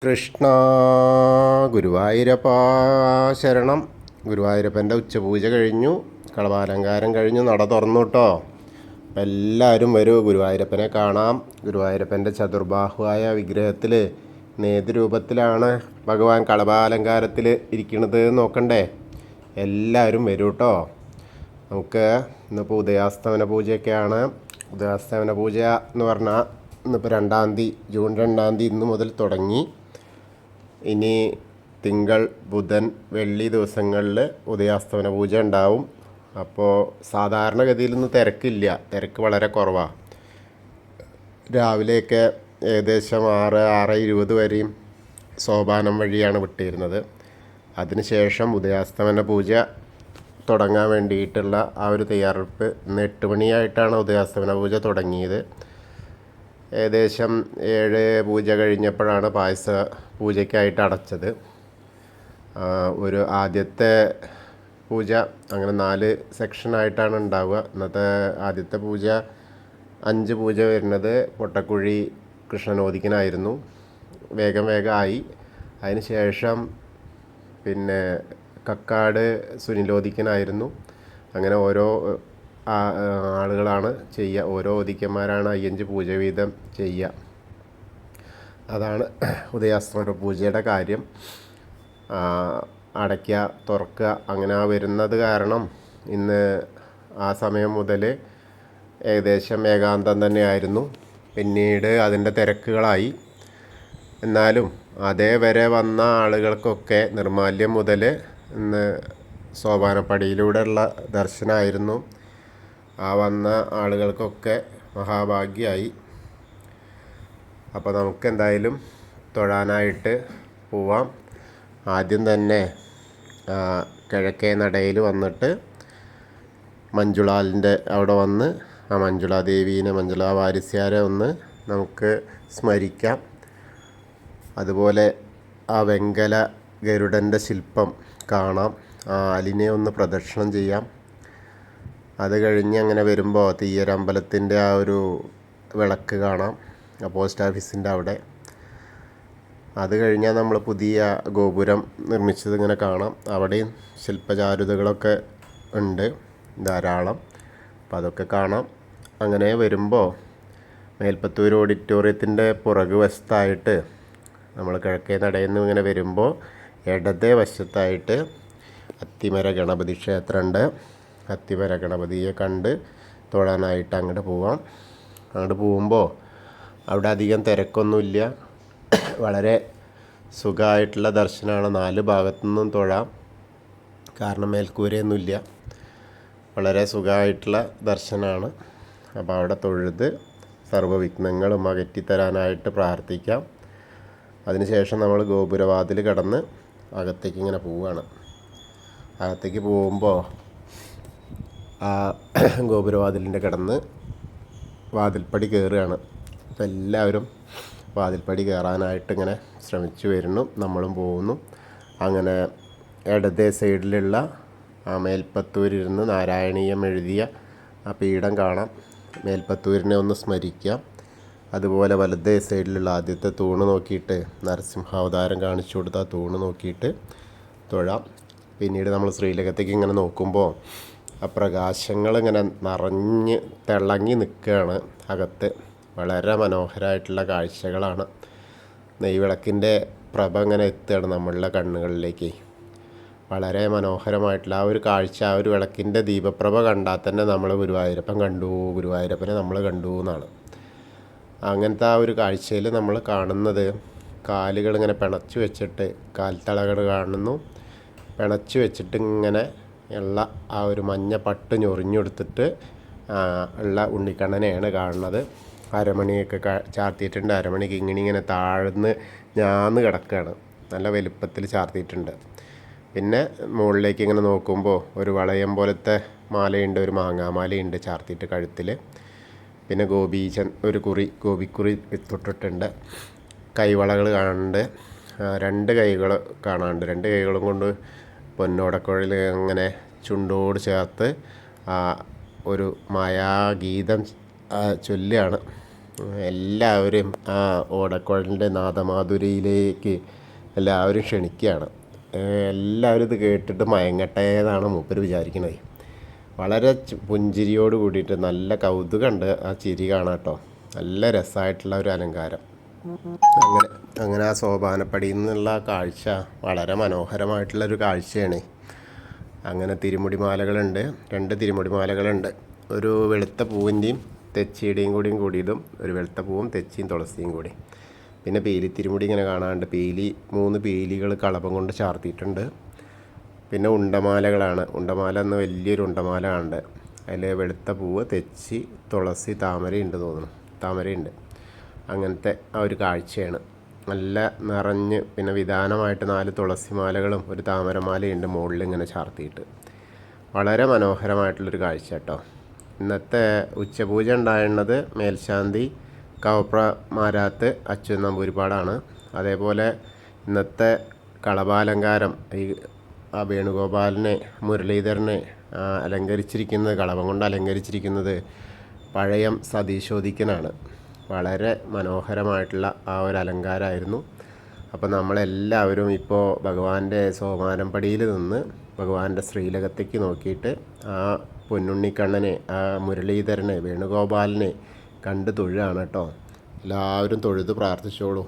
കൃഷ്ണ ഗുരുവായൂരപ്പ ശരണം. ഗുരുവായൂരപ്പൻ്റെ ഉച്ചപൂജ കഴിഞ്ഞു, കളഭാലങ്കാരം കഴിഞ്ഞു, നട തുറന്നു കേട്ടോ. അപ്പം എല്ലാവരും വരൂ, ഗുരുവായൂരപ്പനെ കാണാം. ഗുരുവായൂരപ്പൻ്റെ ചതുർബാഹുവായ വിഗ്രഹത്തിൽ നേതൃരൂപത്തിലാണ് ഭഗവാൻ കളഭാലങ്കാരത്തിൽ ഇരിക്കുന്നത്. നോക്കണ്ടേ? എല്ലാവരും വരൂ കേട്ടോ. നമുക്ക് ഇന്നിപ്പോൾ ഉദയാസ്തമന പൂജയൊക്കെയാണ്. ഉദയാസ്തമന പൂജ എന്ന് പറഞ്ഞാൽ ഇന്നിപ്പോൾ ജൂൺ 2 ഇന്ന് മുതൽ തുടങ്ങി. ഇനി തിങ്കൾ, ബുധൻ, വെള്ളി ദിവസങ്ങളിൽ ഉദയാസ്തമന പൂജ ഉണ്ടാവും. അപ്പോൾ സാധാരണഗതിയിൽ ഇന്ന് തിരക്കില്ല, തിരക്ക് വളരെ കുറവാണ്. രാവിലെയൊക്കെ ഏകദേശം 6-6:20 വരെയും സോപാനം വഴിയാണ് വിട്ടിരുന്നത്. അതിനുശേഷം ഉദയാസ്തമന പൂജ തുടങ്ങാൻ വേണ്ടിയിട്ടുള്ള ആ ഒരു തയ്യാറെടുപ്പ്. ഇന്ന് 8 മണിയായിട്ടാണ് ഉദയാസ്തമന പൂജ തുടങ്ങിയത്. ഏകദേശം 7 പൂജ കഴിഞ്ഞപ്പോഴാണ് പായസ പൂജയ്ക്കായിട്ട് അടച്ചത്. ഒരു ആദ്യത്തെ പൂജ അങ്ങനെ 4 സെക്ഷനായിട്ടാണ് ഉണ്ടാവുക. ഇന്നത്തെ ആദ്യത്തെ പൂജ 5 പൂജ വരുന്നത് പൊട്ടക്കുഴി കൃഷ്ണനോദിക്കനായിരുന്നു. വേഗം ആയി. അതിന് ശേഷം പിന്നെ കക്കാട് സുനിലോദിക്കനായിരുന്നു. അങ്ങനെ ഓരോ ആളുകളാണ് ചെയ്യുക. ഓരോ ഓദിക്കന്മാരാണ് 5 പൂജ വീതം ചെയ്യുക. അതാണ് ഉദയാസ്തമന പൂജയുടെ കാര്യം. അടയ്ക്കുക, തുറക്കുക, അങ്ങനെ വരുന്നത് കാരണം ഇന്ന് ആ സമയം മുതൽ ഏകദേശം ഏകാന്തം തന്നെയായിരുന്നു. പിന്നീട് അതിൻ്റെ തിരക്കുകളായി. എന്നാലും അതേവരെ വന്ന ആളുകൾക്കൊക്കെ നിർമാല്യം മുതൽ ഇന്ന് സോപാനപ്പടിയിലൂടെയുള്ള ദർശനമായിരുന്നു. ആ വന്ന ആളുകൾക്കൊക്കെ മഹാഭാഗ്യമായി. അപ്പോൾ നമുക്ക് എന്തായാലും തൊഴാനായിട്ട് പോവാം. ആദ്യം തന്നെ കിഴക്കേ നടയിൽ വന്നിട്ട് മഞ്ജുളാലിൻ്റെ അവിടെ വന്ന് ആ മഞ്ജുള ദേവീനെ, മഞ്ജുള വാരിസ്യാരെ ഒന്ന് നമുക്ക് സ്മരിക്കാം. അതുപോലെ ആ വെങ്കല ഗരുഡൻ്റെ ശില്പം കാണാം. ആ ആലിനെ ഒന്ന് പ്രദക്ഷിണം ചെയ്യാം. അത് കഴിഞ്ഞ് അങ്ങനെ വരുമ്പോൾ തീയരമ്പലത്തിൻ്റെ ആ ഒരു വിളക്ക് കാണാം, പോസ്റ്റ് ഓഫീസിൻ്റെ അവിടെ. അത് കഴിഞ്ഞാൽ നമ്മൾ പുതിയ ഗോപുരം നിർമ്മിച്ചത് ഇങ്ങനെ കാണാം. അവിടെയും ശില്പചാരുതകളൊക്കെ ഉണ്ട് ധാരാളം. അപ്പോൾ അതൊക്കെ കാണാം. അങ്ങനെ വരുമ്പോൾ മേൽപ്പത്തൂർ ഓഡിറ്റോറിയത്തിൻ്റെ പുറകു വശത്തായിട്ട് നമ്മൾ കിഴക്കേ നടയിൽ നിന്ന് ഇങ്ങനെ വരുമ്പോൾ ഇടതേ വശത്തായിട്ട് അത്തിമര ഗണപതി ക്ഷേത്രമുണ്ട്. അത്തിമര ഗണപതിയെ കണ്ട് തൊഴാനായിട്ട് അങ്ങോട്ട് പോവാം. അങ്ങോട്ട് പോകുമ്പോൾ അവിടെ അധികം തിരക്കൊന്നുമില്ല. വളരെ സുഖമായിട്ടുള്ള ദർശനമാണ്. 4 ഭാഗത്തു നിന്നും തൊഴാം. കാരണം മേൽക്കൂരയൊന്നുമില്ല. വളരെ സുഖമായിട്ടുള്ള ദർശനമാണ്. അപ്പോൾ അവിടെ തൊഴുത് സർവ്വവിഘ്നങ്ങളും അകറ്റിത്തരാനായിട്ട് പ്രാർത്ഥിക്കാം. അതിനുശേഷം നമ്മൾ ഗോപുരവാതിൽ കടന്ന് അകത്തേക്ക് ഇങ്ങനെ പോവുകയാണ്. അകത്തേക്ക് പോകുമ്പോൾ ആ ഗോപുരവാതിലിൻ്റെ കിടന്ന് വാതിൽപ്പടി കയറുകയാണ്. അപ്പോൾ എല്ലാവരും വാതിൽപ്പടി കയറാനായിട്ട് ഇങ്ങനെ ശ്രമിച്ചു വരുന്നു. നമ്മളും പോകുന്നു. അങ്ങനെ ഇടതേ സൈഡിലുള്ള ആ മേൽപ്പത്തൂരിരുന്ന് നാരായണീയം എഴുതിയ ആ പീഠം കാണാം. മേൽപ്പത്തൂരിനെ ഒന്ന് സ്മരിക്കാം. അതുപോലെ വലതേ സൈഡിലുള്ള ആദ്യത്തെ തൂണ് നോക്കിയിട്ട് നരസിംഹാവതാരം കാണിച്ചു കൊടുത്ത ആ തൂണ് നോക്കിയിട്ട് തൊഴാം. പിന്നീട് നമ്മൾ ശ്രീലകത്തേക്ക് ഇങ്ങനെ നോക്കുമ്പോൾ ആ പ്രകാശങ്ങൾ ഇങ്ങനെ നിറഞ്ഞ് തിളങ്ങി നിൽക്കുകയാണ് അകത്ത്. വളരെ മനോഹരമായിട്ടുള്ള കാഴ്ചകളാണ്. നെയ്വിളക്കിൻ്റെ പ്രഭ ഇങ്ങനെ എത്തുകയാണ് നമ്മളുടെ കണ്ണുകളിലേക്ക്. വളരെ മനോഹരമായിട്ടുള്ള ആ ഒരു കാഴ്ച, ആ ഒരു വിളക്കിൻ്റെ ദീപപ്രഭ കണ്ടാൽ തന്നെ നമ്മൾ ഗുരുവായൂരപ്പനെ നമ്മൾ കണ്ടു എന്നാണ്. അങ്ങനത്തെ ആ ഒരു കാഴ്ചയിൽ നമ്മൾ കാണുന്നത് കാലുകൾ ഇങ്ങനെ പിണച്ചു വെച്ചിട്ട്, കാൽത്തളകൾ കാണുന്നു. പിണച്ചു വെച്ചിട്ട് ഇങ്ങനെ ഉള്ള ആ ഒരു മഞ്ഞ പട്ട് ഞൊറിഞ്ഞെടുത്തിട്ട് ഉള്ള ഉണ്ണിക്കണ്ണനെയാണ് കാണുന്നത്. അരമണിയൊക്കെ ചാർത്തിയിട്ടുണ്ട്. അരമണിക്ക് ഇങ്ങനെ താഴ്ന്ന് ഞാന്ന് കിടക്കുകയാണ്. നല്ല വലുപ്പത്തിൽ ചാർത്തിയിട്ടുണ്ട്. പിന്നെ മുകളിലേക്ക് ഇങ്ങനെ നോക്കുമ്പോൾ ഒരു വളയം പോലത്തെ മാലയുണ്ട്, ഒരു മാങ്ങാമാലയുണ്ട് ചാർത്തിയിട്ട് കഴുത്തിൽ. പിന്നെ ഗോപിക്കുറി തൊട്ടിട്ടുണ്ട്. കൈവളകൾ കാണുന്നുണ്ട്. 2 കൈകൾ കാണാനുണ്ട്. 2 കൈകളും കൊണ്ട് പൊന്നോടക്കുഴൽ അങ്ങനെ ചുണ്ടോട് ചേർത്ത് ഒരു മായാഗീതം ചൊല്ലുകയാണ്. എല്ലാവരും ആ ഓടക്കുഴലിൻ്റെ നാദമാധുരിയിലേക്ക് എല്ലാവരും ക്ഷണിക്കുകയാണ്. എല്ലാവരും ഇത് കേട്ടിട്ട് മയങ്ങട്ടെ എന്നാണ് മൂപ്പർ വിചാരിക്കുന്നത്. വളരെ പുഞ്ചിരിയോട് കൂടിയിട്ട് നല്ല കൗതുകമുണ്ട് ആ ചിരി കാണാം കേട്ടോ. നല്ല രസമായിട്ടുള്ള ഒരു അലങ്കാരം. അങ്ങനെ അങ്ങനെ ആ സോപാനപ്പടിയിൽ നിന്നുള്ള കാഴ്ച വളരെ മനോഹരമായിട്ടുള്ളൊരു കാഴ്ചയാണ്. അങ്ങനെ തിരുമുടിമാലകളുണ്ട്, 2 തിരുമുടിമാലകളുണ്ട്. ഒരു വെളുത്ത പൂവിൻ്റെയും തെച്ചിയുടെയും കൂടിയതും, ഒരു വെളുത്ത പൂവും തെച്ചിയും തുളസിയും കൂടി. പിന്നെ പീലി തിരുമുടി ഇങ്ങനെ കാണാനുണ്ട്. 3 പീലികൾ കളഭം കൊണ്ട് ചാർത്തിയിട്ടുണ്ട്. പിന്നെ ഉണ്ടമാലകളാണ്. ഉണ്ടമാല എന്ന് വലിയൊരു ഉണ്ടമാല ഉണ്ട്. അതിൽ വെളുത്ത പൂവ്, തെച്ചി, തുളസി, താമരയുണ്ട് തോന്നുന്നു. താമരയുണ്ട്. അങ്ങനത്തെ ആ ഒരു കാഴ്ചയാണ്. നല്ല നിറഞ്ഞ് പിന്നെ വിധാനമായിട്ട് 4 തുളസിമാലകളും ഒരു താമരമാലയുണ്ട് മുകളിൽ ഇങ്ങനെ ചാർത്തിയിട്ട്. വളരെ മനോഹരമായിട്ടുള്ളൊരു കാഴ്ച കേട്ടോ. ഇന്നത്തെ ഉച്ചപൂജ ഉണ്ടായിരുന്നത് മേൽശാന്തി കവപ്ര മാരാത്ത് അച്യുതൻ നമ്പൂതിരിപ്പാടാണ്. അതേപോലെ ഇന്നത്തെ കളഭാലങ്കാരം ആ വേണുഗോപാലിനെ മുരളീധരനെ അലങ്കരിച്ചിരിക്കുന്നത്, കളഭം കൊണ്ട് അലങ്കരിച്ചിരിക്കുന്നത് പഴയം സതീശോദിക്കനാണ്. വളരെ മനോഹരമായിട്ടുള്ള ആ ഒരു അലങ്കാരമായിരുന്നു. അപ്പോൾ നമ്മളെല്ലാവരും ഇപ്പോൾ ഭഗവാന്റെ സോപാനപ്പടിയിൽ നിന്ന് ഭഗവാന്റെ ശ്രീലകത്തേക്ക് നോക്കിയിട്ട് ആ പൊന്നുണ്ണിക്കണ്ണനെ, ആ മുരളീധരനെ, വേണുഗോപാലിനെ കണ്ട് തൊഴുകയാണ് കേട്ടോ. എല്ലാവരും തൊഴുത് പ്രാർത്ഥിച്ചോളൂ.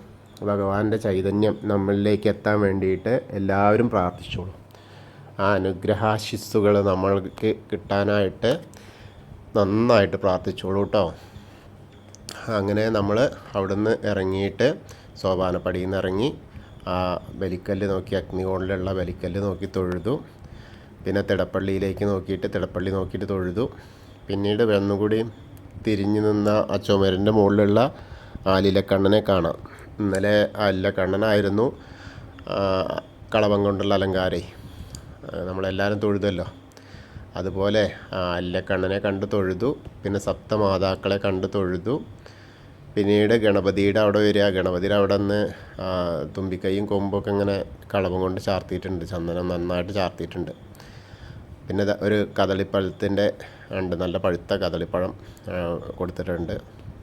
ഭഗവാന്റെ ചൈതന്യം നമ്മളിലേക്ക് എത്താൻ വേണ്ടിയിട്ട് എല്ലാവരും പ്രാർത്ഥിച്ചോളൂ. ആ അനുഗ്രഹാശിസ്സുകൾ നമ്മൾക്ക് കിട്ടാനായിട്ട് നന്നായിട്ട് പ്രാർത്ഥിച്ചോളൂ കേട്ടോ. അങ്ങനെ നമ്മൾ അവിടുന്ന് ഇറങ്ങിയിട്ട് സോപാനപ്പടിയിൽ നിന്ന് ഇറങ്ങി ആ ബലിക്കല്ല് നോക്കി, അഗ്നികോണിലുള്ള ബലിക്കല്ല് നോക്കി തൊഴുതു. പിന്നെ തിടപ്പള്ളിയിലേക്ക് നോക്കിയിട്ട് തിടപ്പള്ളി നോക്കിയിട്ട് തൊഴുതു. പിന്നീട് ഒന്നുകൂടി തിരിഞ്ഞു നിന്ന ആ ചുമരിൻ്റെ മുകളിലുള്ള ആലിലക്കണ്ണനെ കാണാം. ഇന്നലെ ആലിലക്കണ്ണനായിരുന്നു കളഭം കൊണ്ടുള്ള അലങ്കാരേ, നമ്മളെല്ലാവരും തൊഴുതല്ലോ. അതുപോലെ ആലിലക്കണ്ണനെ കണ്ട് തൊഴുതു. പിന്നെ സപ്തമാതാക്കളെ കണ്ട് തൊഴുതു. പിന്നീട് ഗണപതിയുടെ അവിടെ വരിക. ഗണപതിയുടെ അവിടെ നിന്ന് തുമ്പിക്കൈയും കൊമ്പൊക്കെ ഇങ്ങനെ കളഭം കൊണ്ട് ചാർത്തിയിട്ടുണ്ട്, ചന്ദനം നന്നായിട്ട് ചാർത്തിയിട്ടുണ്ട്. പിന്നെ ഒരു കദളിപ്പഴത്തിൻ്റെ ഉണ്ട്, നല്ല പഴുത്ത കദളിപ്പഴം കൊടുത്തിട്ടുണ്ട്.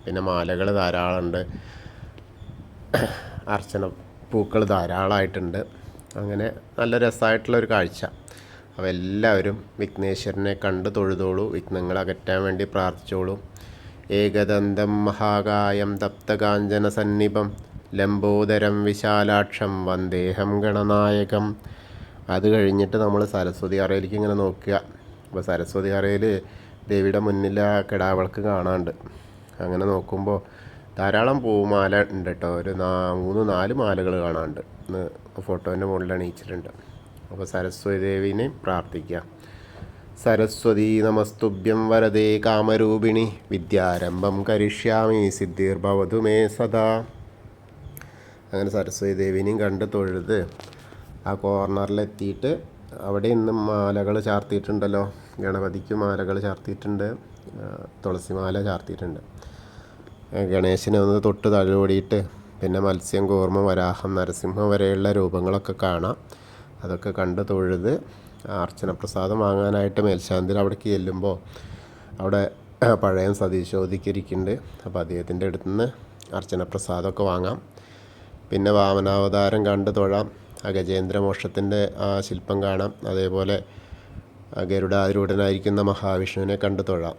പിന്നെ മാലകൾ ധാരാളമുണ്ട്, അർച്ചന പൂക്കൾ ധാരാളമായിട്ടുണ്ട്. അങ്ങനെ നല്ല രസമായിട്ടുള്ളൊരു കാഴ്ച. അപ്പോൾ എല്ലാവരും വിഘ്നേശ്വരനെ കണ്ട് തൊഴുതോളൂ, വിഘ്നങ്ങൾ അകറ്റാൻ വേണ്ടി പ്രാർത്ഥിച്ചോളൂ. ഏകദന്തം മഹാകായം തപ്തകാഞ്ചന സന്നിഭം ലംബോദരം വിശാലാക്ഷം വന്ദേഹം ഗണനായകം. അത് കഴിഞ്ഞിട്ട് നമ്മൾ സരസ്വതി അറയിലേക്ക് ഇങ്ങനെ നോക്കുക. അപ്പോൾ സരസ്വതി അറയിൽ ദേവിയുടെ മുന്നിൽ ആ കിടാവിളക്ക് കാണാനുണ്ട്. അങ്ങനെ നോക്കുമ്പോൾ ധാരാളം പൂമാല ഉണ്ട് കേട്ടോ. ഒരു 3-4 മാലകൾ കാണാനുണ്ട്. ഫോട്ടോൻ്റെ മുകളിൽ അണിയിച്ചിട്ടുണ്ട്. അപ്പോൾ സരസ്വതി ദേവീനെ പ്രാർത്ഥിക്കുക. സരസ്വതി നമസ്തുഭ്യം വരദേ കാമരൂപിണി വിദ്യാരംഭം കരിഷ്യാമി സിദ്ധിർഭവതു മേ സദാ. അങ്ങനെ സരസ്വതി ദേവീനെയും കണ്ട് തൊഴുത് ആ കോർണറിലെത്തിയിട്ട് അവിടെ ഇന്ന് മാലകൾ ചാർത്തിയിട്ടുണ്ടല്ലോ. ഗണപതിക്ക് മാലകൾ ചാർത്തിയിട്ടുണ്ട്, തുളസിമാല ചാർത്തിയിട്ടുണ്ട്. ഗണേശനെ ഒന്ന് തൊട്ട് തഴുകൂടിയിട്ട് പിന്നെ മത്സ്യം, കൂർമ്മ, വരാഹം, നരസിംഹം വരെയുള്ള രൂപങ്ങളൊക്കെ കാണാം. അതൊക്കെ കണ്ട് തൊഴുത് അർച്ചന പ്രസാദം വാങ്ങാനായിട്ട് മേൽശാന്തിൽ അവിടേക്ക് ചെല്ലുമ്പോൾ അവിടെ പഴയ സതീശോദിക്കിരിക്കുന്നുണ്ട്. അപ്പോൾ അദ്ദേഹത്തിൻ്റെ അടുത്ത് നിന്ന് അർച്ചന പ്രസാദമൊക്കെ വാങ്ങാം. പിന്നെ വാമനാവതാരം കണ്ട് തൊഴാം. ആ ഗജേന്ദ്രമോക്ഷത്തിൻ്റെ ആ ശില്പം കാണാം. അതേപോലെ ഗരുഡാരൂഢനായിരിക്കുന്ന മഹാവിഷ്ണുവിനെ കണ്ട് തൊഴാം.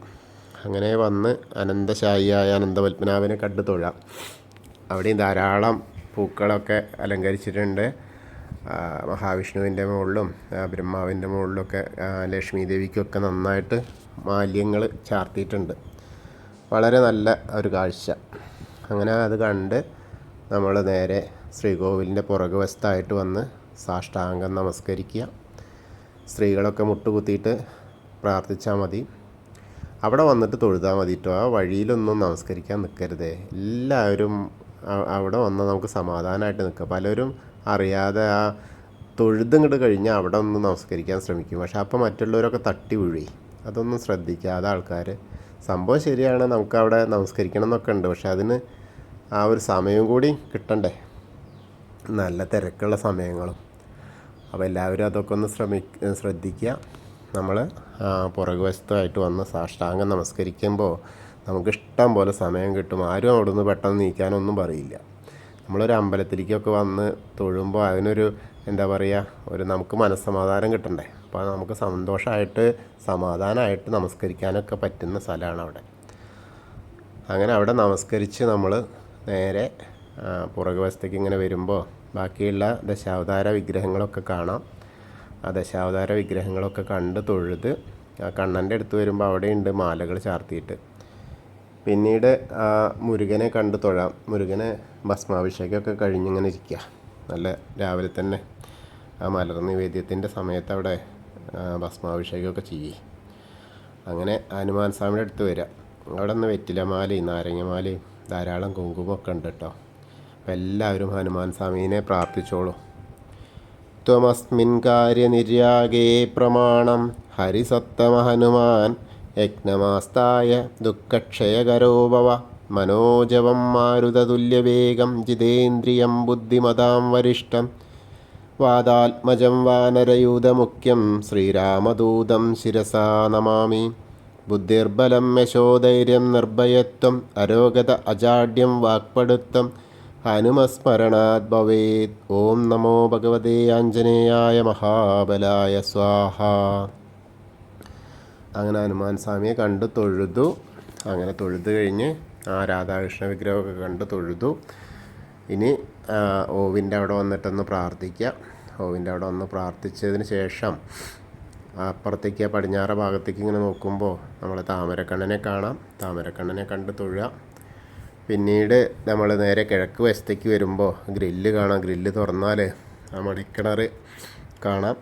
അങ്ങനെ വന്ന് അനന്തശായിയായ അനന്തപത്മനാഭനെ കണ്ട് തൊഴാം. അവിടെയും ധാരാളം പൂക്കളൊക്കെ അലങ്കരിച്ചിട്ടുണ്ട്. മഹാവിഷ്ണുവിൻ്റെ മുകളിലും ബ്രഹ്മാവിൻ്റെ മുകളിലൊക്കെ ലക്ഷ്മി ദേവിക്കൊക്കെ നന്നായിട്ട് മാല്യങ്ങൾ ചാർത്തിയിട്ടുണ്ട്. വളരെ നല്ല ഒരു കാഴ്ച. അങ്ങനെ അത് കണ്ട് നമ്മൾ നേരെ ശ്രീകോവിലിൻ്റെ പുറകുവശത്തായിട്ട് വന്ന് സാഷ്ടാംഗം നമസ്കരിക്കുക. സ്ത്രീകളൊക്കെ മുട്ടുകുത്തിയിട്ട് പ്രാർത്ഥിച്ചാൽ മതി. അവിടെ വന്നിട്ട് തൊഴുതാൽ മതി കേട്ടോ. ആ വഴിയിലൊന്നും നമസ്കരിക്കാൻ നിൽക്കരുതേ. എല്ലാവരും അവിടെ വന്നാൽ നമുക്ക് സമാധാനമായിട്ട് നിൽക്കാം. പലരും അറിയാതെ ആ തൊഴുതങ്ങോട്ട് കഴിഞ്ഞാൽ അവിടെ ഒന്ന് നമസ്കരിക്കാൻ ശ്രമിക്കും. പക്ഷെ അപ്പോൾ മറ്റുള്ളവരൊക്കെ തട്ടി വീഴേ. അതൊന്നും ശ്രദ്ധിക്കാതെ ആൾക്കാർ. സംഭവം ശരിയാണ്, നമുക്ക് അവിടെ നമസ്കരിക്കണം എന്നൊക്കെ ഉണ്ട്. പക്ഷെ അതിന് ആ ഒരു സമയം കൂടി കിട്ടണ്ടേ, നല്ല തിരക്കുള്ള സമയങ്ങളും. അപ്പോൾ എല്ലാവരും അതൊക്കെ ഒന്ന് ശ്രദ്ധിക്കുക. നമ്മൾ പുറകുവശത്തായിട്ട് വന്ന് സാഷ്ടാംഗം നമസ്കരിക്കുമ്പോൾ നമുക്കിഷ്ടം പോലെ സമയം കിട്ടും. ആരും അവിടെ നിന്ന് പെട്ടെന്ന് നീക്കാനൊന്നും പറയില്ല. നമ്മളൊരു അമ്പലത്തിലേക്കൊക്കെ വന്ന് തൊഴുമ്പോൾ അതിനൊരു എന്താ പറയുക, നമുക്ക് മനസ്സമാധാനം കിട്ടണ്ടേ. അപ്പോൾ നമുക്ക് സന്തോഷമായിട്ട് സമാധാനമായിട്ട് നമസ്കരിക്കാനൊക്കെ പറ്റുന്ന സ്ഥലമാണ് അവിടെ. അങ്ങനെ അവിടെ നമസ്കരിച്ച് നമ്മൾ നേരെ പുറകു വശത്തേക്ക് ഇങ്ങനെ വരുമ്പോൾ ബാക്കിയുള്ള ദശാവതാര വിഗ്രഹങ്ങളൊക്കെ കാണാം. ആ ദശാവതാര വിഗ്രഹങ്ങളൊക്കെ കണ്ട് തൊഴുത് ആ കണ്ണൻ്റെ അടുത്ത് വരുമ്പോൾ അവിടെയുണ്ട് മാലകൾ ചാർത്തിയിട്ട്. പിന്നീട് ആ മുരുകനെ കണ്ട് തൊഴാം. മുരുകനെ ഭസ്മാഭിഷേകമൊക്കെ കഴിഞ്ഞിങ്ങനെ ഇരിക്കുക. നല്ല രാവിലെ തന്നെ ആ മലർ നിവേദ്യത്തിൻ്റെ സമയത്ത് അവിടെ ഭസ്മാഭിഷേകമൊക്കെ ചെയ്യേ. അങ്ങനെ ഹനുമാൻ സ്വാമിയുടെ അടുത്ത് വരിക. അവിടെ നിന്ന് വെറ്റിലമാലയും നാരങ്ങമാലയും ധാരാളം കുങ്കുമൊക്കെ ഉണ്ട് കേട്ടോ. അപ്പം എല്ലാവരും ഹനുമാൻ സ്വാമീനെ പ്രാർത്ഥിച്ചോളൂ. ത്വമസ്മിൻ കാര്യനിര്യാഗേ പ്രമാണം ഹരിസത്തമ ഹനുമാൻ യജ്ഞമാസ്തായ ദുഃഖക്ഷയകരോ ഭവ മനോജവം മാരുതതുല്യവേഗം ജിതേന്ദ്രിയം ബുദ്ധിമതാം വരിഷ്ഠം വാദാത്മജം വാനരയൂഥമുഖ്യം ശ്രീരാമദൂതം ശിരസാ നമാമി. ബുദ്ധിർബലം യശോധൈര്യം നിർഭയത്വം അരോഗത അജാഡ്യം വാക്പടുത്വം ഹനുമസ്മരണാത് ഭവേത്. ഓം നമോ ഭഗവതേ ആഞ്ജനേയായ മഹാബലായ സ്വാഹ. അങ്ങനെ ഹനുമാൻ സ്വാമിയെ കണ്ട് തൊഴുതു. അങ്ങനെ തൊഴുതു കഴിഞ്ഞ് ആ രാധാകൃഷ്ണ വിഗ്രഹമൊക്കെ കണ്ട് തൊഴുതു. ഇനി ഓവിൻ്റെ അവിടെ വന്നിട്ടൊന്ന് പ്രാർത്ഥിക്കുക. ഓവിൻ്റെ അവിടെ വന്ന് പ്രാർത്ഥിച്ചതിന് ശേഷം അപ്പുറത്തേക്ക് പടിഞ്ഞാറ് ഭാഗത്തേക്ക് ഇങ്ങനെ നോക്കുമ്പോൾ നമ്മൾ താമരക്കണ്ണനെ കാണാം. താമരക്കണ്ണനെ കണ്ട് തൊഴുക. പിന്നീട് നമ്മൾ നേരെ കിഴക്ക് വശത്തേക്ക് വരുമ്പോൾ ഗ്രില്ല് കാണാം. ഗ്രില്ല് തുറന്നാൽ ആ മടിക്കിണർ കാണാം.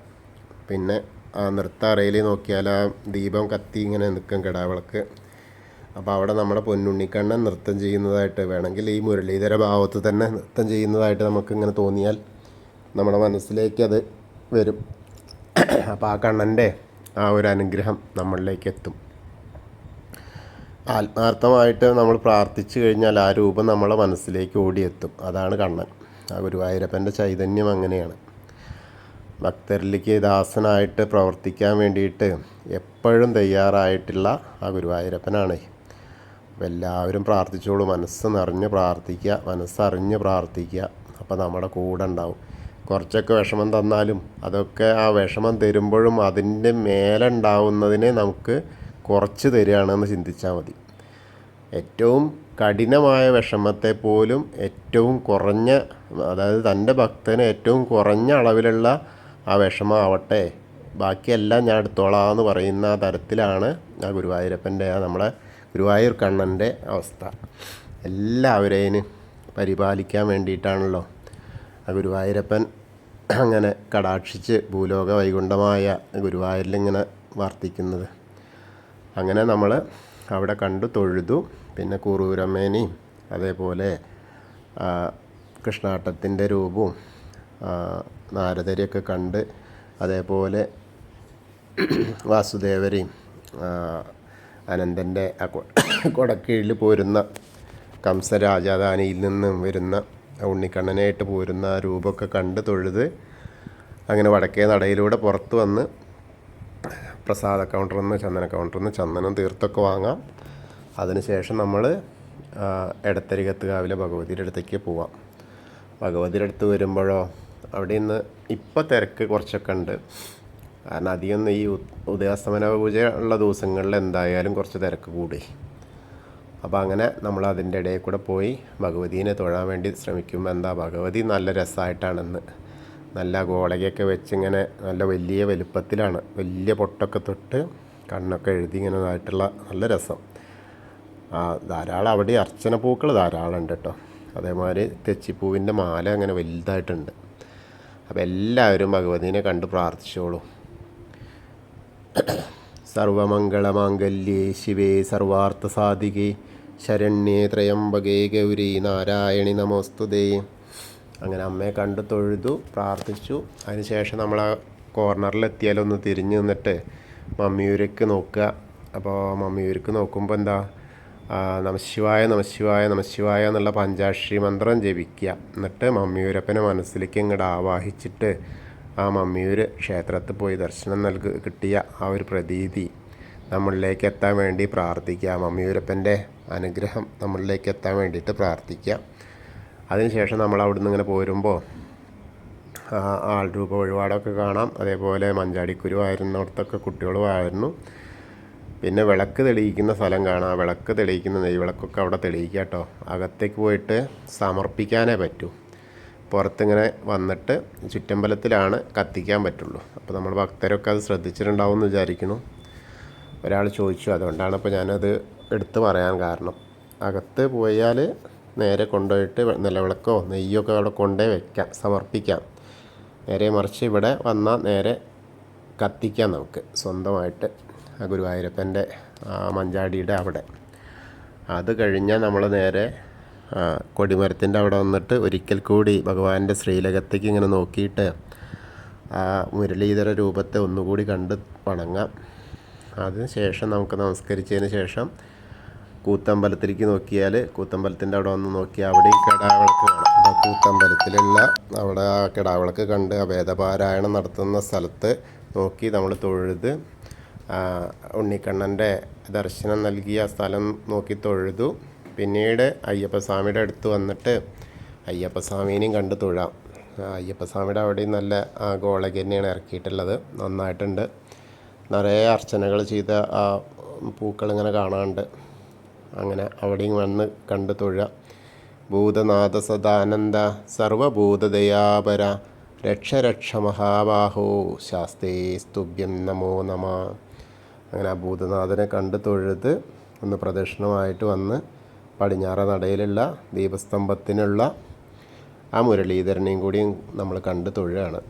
പിന്നെ ആ നൃത്തറയിൽ നോക്കിയാൽ ആ ദീപം കത്തി ഇങ്ങനെ നിൽക്കും, കിടാവിളക്ക്. അപ്പോൾ അവിടെ നമ്മുടെ പൊന്നുണ്ണിക്കണ്ണൻ നൃത്തം ചെയ്യുന്നതായിട്ട്, വേണമെങ്കിൽ ഈ മുരളീധര ഭാവത്ത് തന്നെ നൃത്തം ചെയ്യുന്നതായിട്ട് നമുക്കിങ്ങനെ തോന്നിയാൽ നമ്മുടെ മനസ്സിലേക്ക് അത് വരും. അപ്പോൾ ആ കണ്ണൻ്റെ ആ ഒരു അനുഗ്രഹം നമ്മളിലേക്ക് എത്തും. ആത്മാർത്ഥമായിട്ട് നമ്മൾ പ്രാർത്ഥിച്ചു കഴിഞ്ഞാൽ ആ രൂപം നമ്മളെ മനസ്സിലേക്ക് ഓടിയെത്തും. അതാണ് കണ്ണൻ. ആ ഗുരുവായൂരപ്പൻ്റെ ചൈതന്യം അങ്ങനെയാണ്. ഭക്തരിലേക്ക് ദാസനായിട്ട് പ്രവർത്തിക്കാൻ വേണ്ടിയിട്ട് എപ്പോഴും തയ്യാറായിട്ടുള്ള ആ ഗുരുവായൂരപ്പനാണ്. അപ്പോൾ എല്ലാവരും പ്രാർത്ഥിച്ചോളൂ. മനസ്സ് നിറഞ്ഞ് പ്രാർത്ഥിക്കുക, മനസ്സറിഞ്ഞ് പ്രാർത്ഥിക്കുക. അപ്പോൾ നമ്മുടെ കൂടെ ഉണ്ടാവും. കുറച്ചൊക്കെ വിഷമം തന്നാലും അതൊക്കെ ആ വിഷമം തരുമ്പോഴും അതിൻ്റെ മേലെ ഉണ്ടാവുന്നതിനെ നമുക്ക് കുറച്ച് തരികയാണെന്ന് ചിന്തിച്ചാൽ മതി. ഏറ്റവും കഠിനമായ വിഷമത്തെ പോലും ഏറ്റവും കുറഞ്ഞ, അതായത് തൻ്റെ ഭക്തന് ഏറ്റവും കുറഞ്ഞ അളവിലുള്ള ആ വിഷമമാവട്ടെ, ബാക്കിയെല്ലാം ഞാൻ എടുത്തോളാം എന്ന് പറയുന്ന തരത്തിലാണ് ആ ഗുരുവായൂരപ്പൻ്റെ, നമ്മളെ ഗുരുവായൂർ കണ്ണൻ്റെ അവസ്ഥ. എല്ലാവരെയും പരിപാലിക്കാൻ വേണ്ടിയിട്ടാണല്ലോ ആ ഗുരുവായൂരപ്പൻ അങ്ങനെ കടാക്ഷിച്ച് ഭൂലോക വൈകുണ്ഠമായ ഗുരുവായൂരിലിങ്ങനെ വർത്തിക്കുന്നത്. അങ്ങനെ നമ്മൾ അവിടെ കണ്ടു തൊഴുതു. പിന്നെ കുറൂരമ്മേനെയും അതേപോലെ കൃഷ്ണാട്ടത്തിൻ്റെ രൂപവും നാരദരെയൊക്കെ കണ്ട്, അതേപോലെ വാസുദേവരെയും അനന്തൻ്റെ കൊടക്കീഴിൽ പോരുന്ന കംസരാജധാനിയിൽ നിന്നും വരുന്ന ഉണ്ണിക്കണ്ണനായിട്ട് പോരുന്ന ആ രൂപമൊക്കെ കണ്ട് തൊഴുത് അങ്ങനെ വടക്കേ നടയിലൂടെ പുറത്ത് വന്ന് പ്രസാദ കൗണ്ടറിൽ നിന്ന് ചന്ദന കൗണ്ടറിൽ നിന്ന് ചന്ദനം തീർത്തൊക്കെ വാങ്ങാം. അതിനുശേഷം നമ്മൾ എടത്തരികത്ത് കാവിലെ ഭഗവതിയുടെ അടുത്തേക്ക് പോവാം. ഭഗവതിയുടെ അടുത്ത് വരുമ്പോഴോ അവിടെ നിന്ന് ഇപ്പോൾ തിരക്ക് കുറച്ചൊക്കെ ഉണ്ട്. കാരണം അധികം ഈ ഉദയാസ്തമന പൂജ ഉള്ള ദിവസങ്ങളിൽ എന്തായാലും കുറച്ച് തിരക്ക് കൂടി. അപ്പോൾ അങ്ങനെ നമ്മൾ അതിൻ്റെ ഇടയിൽ കൂടെ പോയി ഭഗവതീനെ തൊഴാൻ വേണ്ടി ശ്രമിക്കുമ്പോൾ ഭഗവതി നല്ല രസമായിട്ടാണെന്ന്, നല്ല ഗോളകയൊക്കെ വെച്ചിങ്ങനെ നല്ല വലിയ വലുപ്പത്തിലാണ്, വലിയ പൊട്ടൊക്കെ തൊട്ട് കണ്ണൊക്കെ എഴുതി ഇങ്ങനെ ആയിട്ടുള്ള നല്ല രസം. ധാരാളം അവിടെ അർച്ചന പൂക്കൾ ധാരാളം ഉണ്ട് കേട്ടോ. അതേമാതിരി തെച്ചിപ്പൂവിൻ്റെ മാല അങ്ങനെ വലുതായിട്ടുണ്ട്. അപ്പോൾ എല്ലാവരും ഭഗവതീനെ കണ്ട് പ്രാർത്ഥിച്ചോളൂ. സർവമംഗളമാംഗല്യേ ശിവേ സർവാർത്ഥസാധികേ ശരണ്യേ ത്രയംബകേ ഗൗരി നാരായണി നമോസ്തുതേ. അങ്ങനെ അമ്മയെ കണ്ട് തൊഴുതു പ്രാർത്ഥിച്ചു. അതിനുശേഷം നമ്മൾ ആ കോർണറിലെത്തിയാലൊന്ന് തിരിഞ്ഞ് നിന്നിട്ട് മമ്മിയൂരേക്ക് നോക്കുക. അപ്പോൾ മമ്മിയൂരേക്ക് നോക്കുമ്പോൾ നമശിവായ നമശിവായ നമശിവായ എന്നുള്ള പഞ്ചാക്ഷരി മന്ത്രം ജപിക്കുക. എന്നിട്ട് മമ്മിയൂരപ്പനെ മനസ്സിലേക്ക് ഇങ്ങോട്ട് ആവാഹിച്ചിട്ട് ആ മമ്മിയൂർ ക്ഷേത്രത്തിൽ പോയി ദർശനം കിട്ടിയ ആ ഒരു പ്രതീതി നമ്മളിലേക്ക് എത്താൻ വേണ്ടി പ്രാർത്ഥിക്കുക. മമ്മിയൂരപ്പൻ്റെ അനുഗ്രഹം നമ്മളിലേക്ക് എത്താൻ വേണ്ടിയിട്ട് പ്രാർത്ഥിക്കുക. അതിനുശേഷം നമ്മൾ അവിടുന്ന് ഇങ്ങനെ പോരുമ്പോൾ ആൾരൂപ വഴിപാടൊക്കെ കാണാം. അതേപോലെ മഞ്ചാടിക്കുരു ആയിരുന്നിടത്തൊക്കെ കുട്ടികളും ആയിരുന്നു. പിന്നെ വിളക്ക് തെളിയിക്കുന്ന സ്ഥലം കാണാം. വിളക്ക് തെളിയിക്കുന്ന നെയ്വിളക്കൊക്കെ അവിടെ തെളിയിക്കുക കേട്ടോ. അകത്തേക്ക് പോയിട്ട് സമർപ്പിക്കാനേ പറ്റൂ. പുറത്തിങ്ങനെ വന്നിട്ട് ചുറ്റമ്പലത്തിലാണ് കത്തിക്കാൻ പറ്റുള്ളൂ. അപ്പോൾ നമ്മൾ ഭക്തരൊക്കെ അത് ശ്രദ്ധിച്ചിട്ടുണ്ടാവും എന്ന് വിചാരിക്കുന്നു. ഒരാൾ ചോദിച്ചു, അതുകൊണ്ടാണ് ഇപ്പോൾ ഞാനത് എടുത്ത് പറയാൻ കാരണം. അകത്ത് പോയാൽ നേരെ കൊണ്ടുപോയിട്ട് നിലവിളക്കോ നെയ്യൊക്കെ അവിടെ കൊണ്ടുപോയി വെക്കാം, സമർപ്പിക്കാം. നേരെ മറിച്ച് ഇവിടെ വന്നാൽ നേരെ കത്തിക്കാം നമുക്ക് സ്വന്തമായിട്ട് ഗുരുവായൂരപ്പൻ്റെ മഞ്ചാടിയുടെ അവിടെ. അത് കഴിഞ്ഞാൽ നമ്മൾ നേരെ കൊടിമരത്തിൻ്റെ അവിടെ വന്നിട്ട് ഒരിക്കൽ കൂടി ഭഗവാന്റെ ശ്രീലകത്തേക്ക് ഇങ്ങനെ നോക്കിയിട്ട് മുരളീധര രൂപത്തെ ഒന്നുകൂടി കണ്ട് വണങ്ങാം. അതിന് ശേഷം നമുക്ക് നമസ്കരിച്ചതിന് ശേഷം കൂത്തമ്പലത്തിലേക്ക് നോക്കിയാൽ കൂത്തമ്പലത്തിൻ്റെ അവിടെ വന്ന് നോക്കിയാൽ അവിടെ ഈ കിടാവിളക്ക് കാണാം. അപ്പോൾ കൂത്തമ്പലത്തിലുള്ള അവിടെ ആ കിടാവിളക്ക് കണ്ട് വേദപാരായണം നടത്തുന്ന സ്ഥലത്ത് നോക്കി നമ്മൾ തൊഴുത് ഉണ്ണിക്കണ്ണൻ്റെ ദർശനം നൽകിയ സ്ഥലം നോക്കി തൊഴുതു. പിന്നീട് അയ്യപ്പസ്വാമിയുടെ അടുത്ത് വന്നിട്ട് അയ്യപ്പസ്വാമീനെയും കണ്ട് തൊഴാം. അയ്യപ്പസ്വാമിയുടെ അവിടെയും നല്ല ഗോളക തന്നെയാണ് ഇറക്കിയിട്ടുള്ളത്, നന്നായിട്ടുണ്ട്. നിറയെ അർച്ചനകൾ ചെയ്ത ആ പൂക്കളിങ്ങനെ കാണാനുണ്ട്. അങ്ങനെ അവിടെയും വന്ന് കണ്ട് തൊഴുക. ഭൂതനാഥ സദാനന്ദ സർവഭൂതദയാപര രക്ഷ രക്ഷ മഹാബാഹോ ശാസ്തേ സ്തുഭ്യം നമോ നമ. അങ്ങനെ ആ ഭൂതനാഥനെ കണ്ട് തൊഴുത് ഒന്ന് പ്രദക്ഷിണമായിട്ട് വന്ന് പടിഞ്ഞാറ നടയിലുള്ള ദീപസ്തംഭത്തിനുള്ള ആ മുരളീധരനെയും കൂടിയും നമ്മൾ കണ്ട് തൊഴുകയാണ്.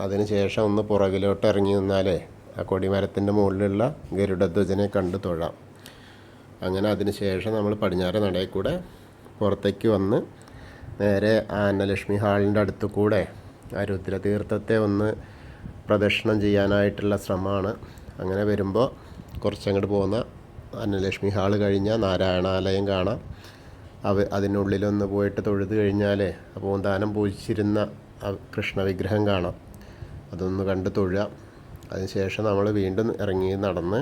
അതിന് ശേഷം ഒന്ന് പുറകിലോട്ട് ഇറങ്ങി നിന്നാലേ ആ കൊടിമരത്തിൻ്റെ മുകളിലുള്ള ഗരുഡധ്വജനെ കണ്ട് തൊഴാം. അങ്ങനെ അതിന് ശേഷം നമ്മൾ പടിഞ്ഞാറ നടയിൽ കൂടെ പുറത്തേക്ക് വന്ന് നേരെ അന്നലക്ഷ്മി ഹാളിൻ്റെ അടുത്ത് കൂടെ ആ രുദ്രതീർത്ഥത്തെ ഒന്ന് പ്രദക്ഷിണം ചെയ്യാനായിട്ടുള്ള ശ്രമമാണ്. അങ്ങനെ വരുമ്പോൾ കുറച്ചങ്ങോട്ട് പോകുന്ന അന്നലക്ഷ്മി ഹാൾ കഴിഞ്ഞാൽ നാരായണാലയം കാണാം. അതിനുള്ളിലൊന്ന് പോയിട്ട് തൊഴുത് കഴിഞ്ഞാൽ പൂന്താനം പൂജിച്ചിരുന്ന കൃഷ്ണവിഗ്രഹം കാണാം. അതൊന്ന് കണ്ട് തൊഴുക. അതിനുശേഷം നമ്മൾ വീണ്ടും ഇറങ്ങി നടന്ന്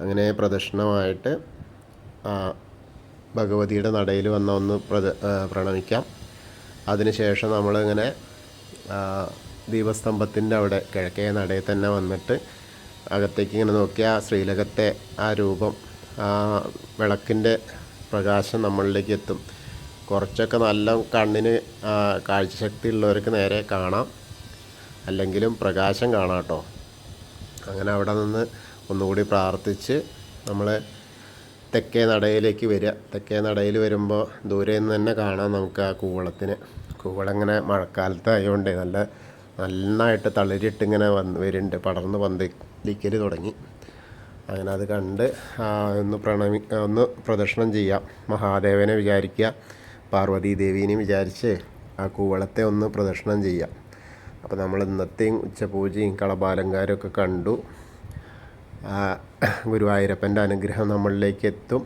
അങ്ങനെ പ്രദക്ഷിണമായിട്ട് ഭഗവതിയുടെ നടയിൽ വന്ന ഒന്ന് പ്രണമിക്കാം. അതിനുശേഷം നമ്മളിങ്ങനെ ദീപസ്തംഭത്തിൻ്റെ അവിടെ കിഴക്കേ നടയിൽ തന്നെ വന്നിട്ട് അകത്തേക്ക് ഇങ്ങനെ നോക്കിയാൽ ശ്രീലകത്തെ ആ രൂപം, ആ വിളക്കിൻ്റെ പ്രകാശം നമ്മളിലേക്ക് എത്തും. കുറച്ചൊക്കെ നല്ല കണ്ണിന് കാഴ്ചശക്തി ഉള്ളവർക്ക് നേരെ കാണാം, അല്ലെങ്കിലും പ്രകാശം കാണാം കേട്ടോ. അങ്ങനെ അവിടെ നിന്ന് ഒന്നുകൂടി പ്രാർത്ഥിച്ച് നമ്മൾ തെക്കേ നടയിലേക്ക് വരിക. തെക്കേ നടയിൽ വരുമ്പോൾ ദൂരെ നിന്ന് തന്നെ കാണാം നമുക്ക് ആ കൂവളത്തിന്. കൂവളങ്ങനെ മഴക്കാലത്ത് ആയതുകൊണ്ട് നന്നായിട്ട് തളിരിട്ട് ഇങ്ങനെ വരുന്നുണ്ട്, പടർന്ന് പന്തലിക്കൽ തുടങ്ങി. അങ്ങനെ അത് കണ്ട് ഒന്ന് പ്രദക്ഷിണം ചെയ്യാം. മഹാദേവനെ വിചാരിക്കുക, പാർവതീ ദേവീനെയും വിചാരിച്ച് ആ കൂവളത്തെ ഒന്ന് പ്രദക്ഷിണം ചെയ്യാം. അപ്പോൾ നമ്മൾ ഇന്നത്തെയും ഉച്ചപൂജയും കളഭാലങ്കാരവും ഒക്കെ കണ്ടു. ഗുരുവായൂരപ്പൻ്റെ അനുഗ്രഹം നമ്മളിലേക്ക് എത്തും.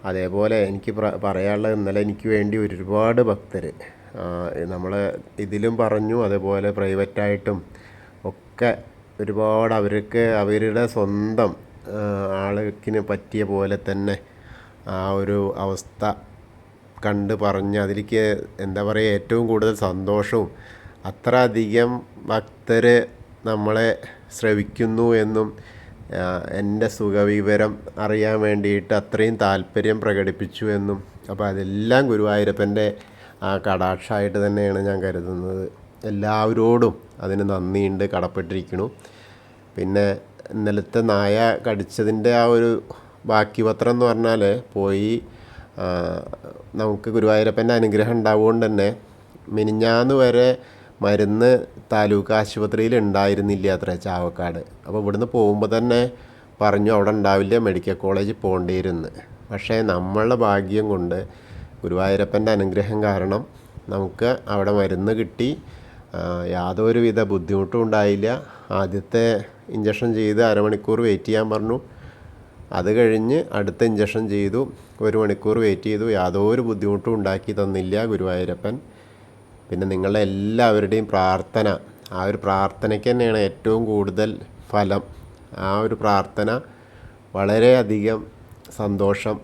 അതേപോലെ എനിക്ക് പറയാനുള്ളത്, ഇന്നലെ എനിക്ക് വേണ്ടി ഒരുപാട് ഭക്തർ നമ്മൾ ഇതിലും പറഞ്ഞു, അതേപോലെ പ്രൈവറ്റായിട്ടും ഒക്കെ ഒരുപാട് അവരുടെ സ്വന്തം ആൾക്കിന് പറ്റിയ പോലെ തന്നെ ആ ഒരു അവസ്ഥ കണ്ട് പറഞ്ഞ് അതിലേക്ക് എന്താ പറയുക, ഏറ്റവും കൂടുതൽ സന്തോഷവും അത്ര അധികം ഭക്തർ നമ്മളെ ശ്രവിക്കുന്നു എന്നും എൻ്റെ സുഖവിവരം അറിയാൻ വേണ്ടിയിട്ട് അത്രയും താല്പര്യം പ്രകടിപ്പിച്ചു എന്നും. അപ്പോൾ അതെല്ലാം ഗുരുവായൂരപ്പൻ്റെ ആ കടാക്ഷമായിട്ട് തന്നെയാണ് ഞാൻ കരുതുന്നത്. എല്ലാവരോടും അതിന് നന്ദിയുണ്ട്, കടപ്പെട്ടിരിക്കുന്നു. പിന്നെ ഇന്നലത്തെ നായ കടിച്ചതിൻ്റെ ആ ഒരു ബാക്കി പത്രം എന്ന് പറഞ്ഞാൽ പോയി നമുക്ക് ഗുരുവായൂരപ്പൻ്റെ അനുഗ്രഹം ഉണ്ടാവുകൊണ്ട് തന്നെ മിനിഞ്ഞാന്ന് വരെ മരുന്ന് താലൂക്ക് ആശുപത്രിയിൽ ഉണ്ടായിരുന്നില്ല അത്ര ചാവക്കാട്. അപ്പോൾ ഇവിടുന്ന് പോകുമ്പോൾ തന്നെ പറഞ്ഞു അവിടെ ഉണ്ടാവില്ല, മെഡിക്കൽ കോളേജിൽ പോകേണ്ടിയിരുന്നു. പക്ഷേ നമ്മളുടെ ഭാഗ്യം കൊണ്ട് ഗുരുവായൂരപ്പൻ്റെ അനുഗ്രഹം കാരണം നമുക്ക് അവിടെ മരുന്ന് കിട്ടി, യാതൊരുവിധ ബുദ്ധിമുട്ടും ഉണ്ടായില്ല. ആദ്യത്തെ ഇഞ്ചക്ഷൻ ചെയ്ത് അരമണിക്കൂർ വെയിറ്റ് ചെയ്യാൻ പറഞ്ഞു. അത് കഴിഞ്ഞ് അടുത്ത ഇഞ്ചക്ഷൻ ചെയ്തു, 1 മണിക്കൂർ വെയിറ്റ് ചെയ്തു. യാതൊരു ബുദ്ധിമുട്ടും ഉണ്ടാക്കി തന്നില്ല ഗുരുവായൂരപ്പൻ. പിന്നെ നിങ്ങളുടെ എല്ലാവരുടെയും പ്രാർത്ഥന, ആ ഒരു പ്രാർത്ഥനയ്ക്ക് തന്നെയാണ് ഏറ്റവും കൂടുതൽ ഫലം. ആ ഒരു പ്രാർത്ഥന വളരെയധികം സന്തോഷം.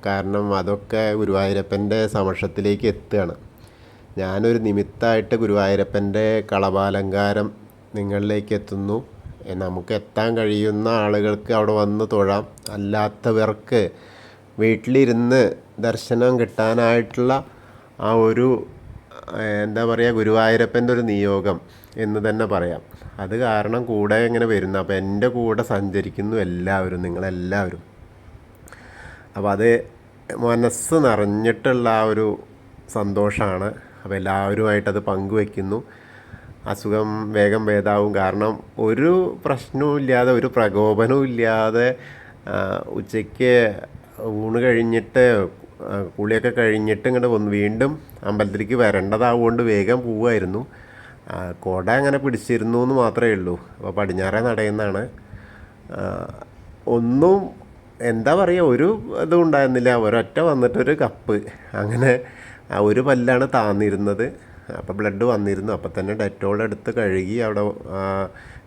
കാരണം അതൊക്കെ ഗുരുവായൂരപ്പൻ്റെ സമക്ഷത്തിലേക്ക് എത്തുകയാണ്. ഞാനൊരു നിമിത്തമായിട്ട് ഗുരുവായൂരപ്പൻ്റെ കളഭാലങ്കാരം നിങ്ങളിലേക്ക് എത്തുന്നു. നമുക്ക് എത്താൻ കഴിയുന്ന ആളുകൾക്ക് അവിടെ വന്ന് തൊഴാം. അല്ലാത്തവർക്ക് വീട്ടിലിരുന്ന് ദർശനം കിട്ടാനായിട്ടുള്ള ആ ഒരു എന്താ പറയുക, ഗുരുവായൂരപ്പൻ്റെ ഒരു നിയോഗം എന്ന് തന്നെ പറയാം. അത് കാരണം കൂടെ ഇങ്ങനെ വരുന്നു. അപ്പോൾ എൻ്റെ കൂടെ സഞ്ചരിക്കുന്നു എല്ലാവരും, നിങ്ങളെല്ലാവരും. അപ്പോൾ അത് മനസ്സ് നിറഞ്ഞിട്ടുള്ള ആ ഒരു സന്തോഷമാണ്. അപ്പോൾ എല്ലാവരുമായിട്ടത് പങ്കുവയ്ക്കുന്നു. അസുഖം വേഗം ഭേദമാവും. കാരണം ഒരു പ്രശ്നവും ഇല്ലാതെ, ഒരു പ്രകോപനവും ഇല്ലാതെ ഉച്ചയ്ക്ക് ഊണ് കഴിഞ്ഞിട്ട് കുളിയൊക്കെ കഴിഞ്ഞിട്ട് ഇങ്ങോട്ട് വന്നു വീണ്ടും അമ്പലത്തിലേക്ക് വരേണ്ടതാവുകൊണ്ട് വേഗം പോവുമായിരുന്നു. കുട അങ്ങനെ പിടിച്ചിരുന്നു എന്ന് മാത്രമേ ഉള്ളൂ. അപ്പോൾ പടിഞ്ഞാറേ നടയുന്നതാണ്. ഒന്നും എന്താ പറയുക, ഒരു ഇതും ഉണ്ടായിരുന്നില്ല. ഒരൊറ്റ വന്നിട്ടൊരു കപ്പ്, അങ്ങനെ ഒരു പല്ലാണ് താന്നിരുന്നത്. അപ്പോൾ ബ്ലഡ് വന്നിരുന്നു. അപ്പോൾ തന്നെ ഡെറ്റോൾ എടുത്ത് കഴുകി അവിടെ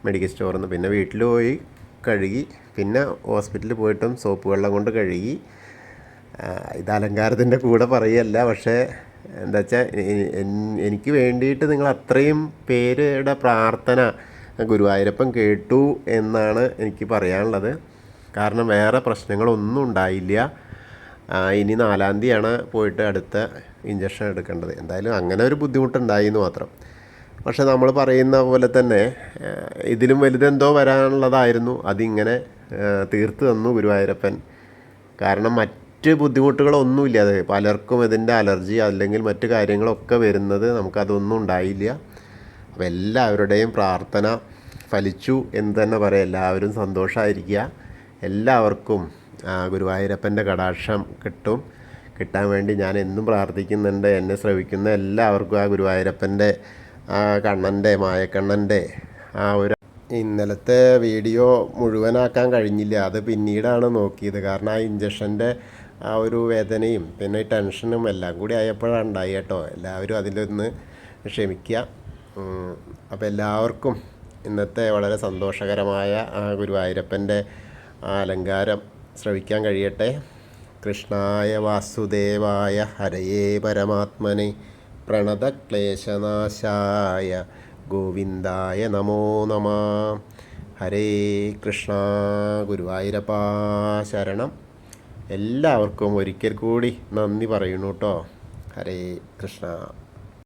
മെഡിക്കൽ സ്റ്റോറിൽ നിന്ന്, പിന്നെ വീട്ടിൽ പോയി കഴുകി, പിന്നെ ഹോസ്പിറ്റലിൽ പോയിട്ടും സോപ്പ് വെള്ളം കൊണ്ട് കഴുകി. ഇത് അലങ്കാരത്തിൻ്റെ കൂടെ പറയുകയല്ല, പക്ഷേ എന്താ വെച്ചാൽ എനിക്ക് വേണ്ടിയിട്ട് നിങ്ങൾ അത്രയും പേരുടെ പ്രാർത്ഥന ഗുരുവായൂരപ്പൻ കേട്ടു എന്നാണ് എനിക്ക് പറയാനുള്ളത്. കാരണം വേറെ പ്രശ്നങ്ങളൊന്നും ഉണ്ടായില്ല. ഇനി 4-ാം തീയതിയാണ് പോയിട്ട് അടുത്ത ഇഞ്ചക്ഷൻ എടുക്കേണ്ടത്. എന്തായാലും അങ്ങനെ ഒരു ബുദ്ധിമുട്ടുണ്ടായി എന്ന് മാത്രം. പക്ഷെ നമ്മൾ പറയുന്ന പോലെ തന്നെ ഇതിലും വലുതെന്തോ വരാനുള്ളതായിരുന്നു. അതിങ്ങനെ തീർത്ത് തന്നു ഗുരുവായൂരപ്പൻ. കാരണം മറ്റ് ബുദ്ധിമുട്ടുകളൊന്നുമില്ലാതെ, പലർക്കും ഇതിൻ്റെ അലർജി അല്ലെങ്കിൽ മറ്റു കാര്യങ്ങളൊക്കെ വരുന്നത്, നമുക്കതൊന്നും ഉണ്ടായില്ല. അപ്പോൾ എല്ലാവരുടെയും പ്രാർത്ഥന ഫലിച്ചു എന്ന് തന്നെ പറയാം. എല്ലാവരും സന്തോഷമായിരിക്കുക. എല്ലാവർക്കും ഗുരുവായൂരപ്പൻ്റെ കടാക്ഷം കിട്ടാൻ വേണ്ടി ഞാൻ എന്നും പ്രാർത്ഥിക്കുന്നുണ്ട്. എന്നെ ശ്രവിക്കുന്ന എല്ലാവർക്കും ആ ഗുരുവായൂരപ്പൻ്റെ കണ്ണൻ്റെ, മായക്കണ്ണൻ്റെ ആ ഒരു, ഇന്നലത്തെ വീഡിയോ മുഴുവനാക്കാൻ കഴിഞ്ഞില്ല. അത് പിന്നീടാണ് നോക്കിയത്. കാരണം ആ ഇഞ്ചക്ഷൻ്റെ ആ ഒരു വേദനയും പിന്നെ ടെൻഷനും എല്ലാം കൂടി ആയപ്പോഴാണ് ഉണ്ടായി കേട്ടോ. എല്ലാവരും അതിലൊന്ന് ക്ഷമിക്കുക. അപ്പോൾ എല്ലാവർക്കും ഇന്നത്തെ വളരെ സന്തോഷകരമായ ആ ഗുരുവായൂരപ്പൻ്റെ ആ അലങ്കാരം ശ്രവിക്കാൻ കഴിയട്ടെ. കൃഷ്ണായ വാസുദേവായ ഹരയേ പരമാത്മനെ പ്രണതക്ലേശനാശായ ഗോവിന്ദായ നമോ നമഃ. ഹരേ കൃഷ്ണ. ഗുരുവായൂരപ്പ ശരണം. എല്ലാവർക്കും ഒരിക്കൽ കൂടി നന്ദി പറയുന്നു കേട്ടോ. ഹരേ കൃഷ്ണ.